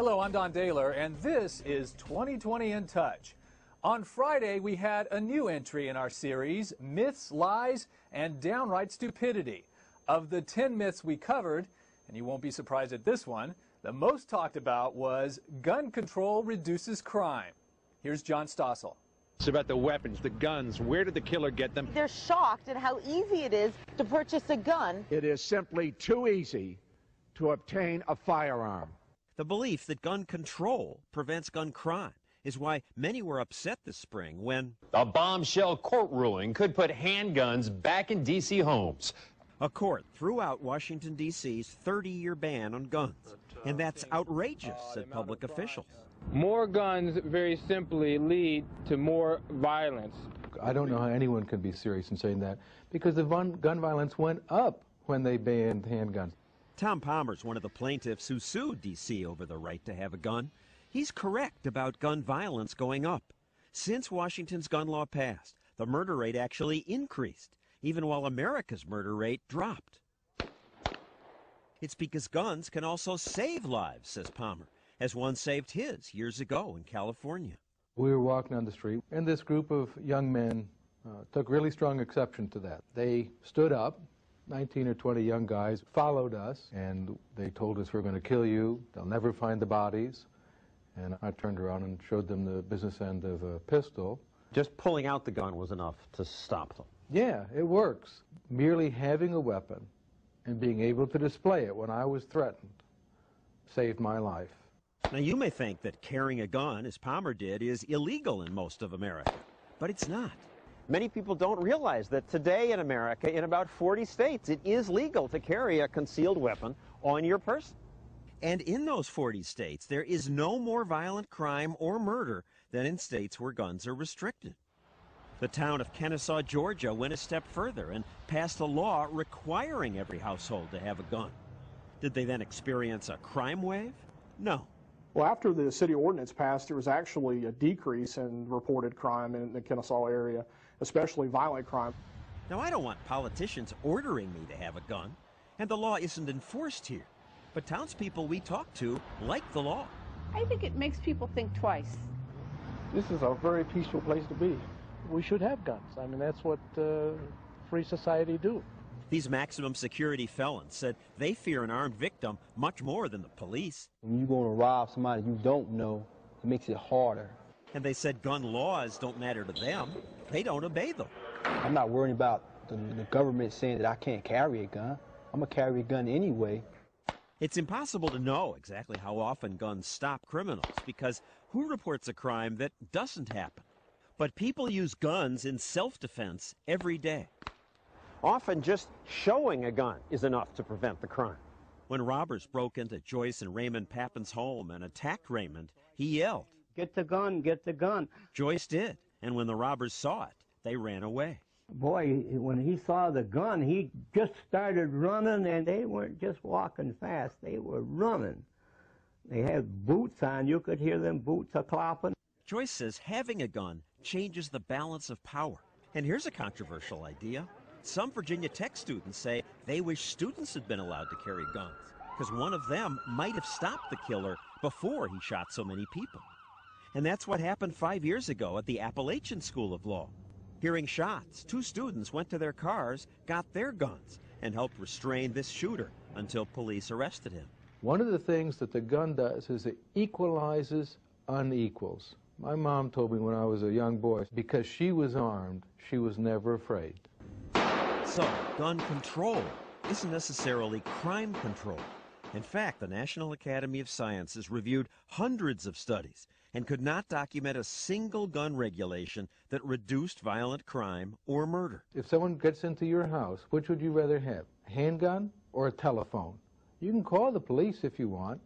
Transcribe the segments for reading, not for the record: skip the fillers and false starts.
Hello, I'm Don Daler, and this is 2020 in Touch. On Friday, we had a new entry in our series, Myths, Lies, and Downright Stupidity. Of the 10 myths we covered, and you won't be surprised at this one, the most talked about was gun control reduces crime. Here's John Stossel. It's about the weapons, the guns. Where did the killer get them? They're shocked at how easy it is to purchase a gun. It is simply too easy to obtain a firearm. The belief that gun control prevents gun crime is why many were upset this spring when a bombshell court ruling could put handguns back in D.C. homes. A court threw out Washington, D.C.'s 30-year ban on guns. And that's outrageous, said public officials. More guns, very simply, lead to more violence. I don't know how anyone can be serious in saying that, because the gun violence went up when they banned handguns. Tom Palmer's one of the plaintiffs who sued D.C. over the right to have a gun. He's correct about gun violence going up. Since Washington's gun law passed, the murder rate actually increased, even while America's murder rate dropped. It's because guns can also save lives, says Palmer, as one saved his years ago in California. We were walking down the street, and this group of young men took really strong exception to that. They stood up. 19 or 20 young guys followed us, and they told us, we're going to kill you, they'll never find the bodies. And I turned around and showed them the business end of a pistol. Just pulling out the gun was enough to stop them. Yeah, it works. Merely having a weapon and being able to display it when I was threatened saved my life. Now, you may think that carrying a gun, as Palmer did, is illegal in most of America, but it's not. Many people don't realize that today in America, in about 40 states, it is legal to carry a concealed weapon on your person. And in those 40 states, there is no more violent crime or murder than in states where guns are restricted. The town of Kennesaw, Georgia, went a step further and passed a law requiring every household to have a gun. Did they then experience a crime wave? No. Well, after the city ordinance passed, there was actually a decrease in reported crime in the Kennesaw area, especially violent crime. Now, I don't want politicians ordering me to have a gun, and the law isn't enforced here. But townspeople we talk to like the law. I think it makes people think twice. This is a very peaceful place to be. We should have guns. I mean, that's what free society do. These maximum security felons said they fear an armed victim much more than the police. When you're going to rob somebody you don't know, it makes it harder. And they said gun laws don't matter to them. They don't obey them. I'm not worried about the government saying that I can't carry a gun. I'm going to carry a gun anyway. It's impossible to know exactly how often guns stop criminals, because who reports a crime that doesn't happen? But people use guns in self-defense every day. Often just showing a gun is enough to prevent the crime. When robbers broke into Joyce and Raymond Pappin's home and attacked Raymond, he yelled, "Get the gun, get the gun." Joyce did, and when the robbers saw it, they ran away. Boy, when he saw the gun, he just started running, and they weren't just walking fast, they were running. They had boots on, you could hear them boots a-clopping. Joyce says having a gun changes the balance of power. And here's a controversial idea. Some Virginia Tech students say they wish students had been allowed to carry guns, because one of them might have stopped the killer before he shot so many people. And that's what happened 5 years ago at the Appalachian School of Law. Hearing shots, 2 students went to their cars, got their guns, and helped restrain this shooter until police arrested him. One of the things that the gun does is it equalizes unequals. My mom told me when I was a young boy, because she was armed, she was never afraid. So, gun control isn't necessarily crime control. In fact, the National Academy of Sciences reviewed hundreds of studies and could not document a single gun regulation that reduced violent crime or murder. If someone gets into your house, which would you rather have, a handgun or a telephone? You can call the police if you want,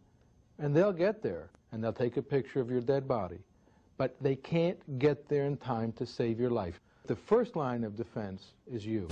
and they'll get there, and they'll take a picture of your dead body. But they can't get there in time to save your life. The first line of defense is you.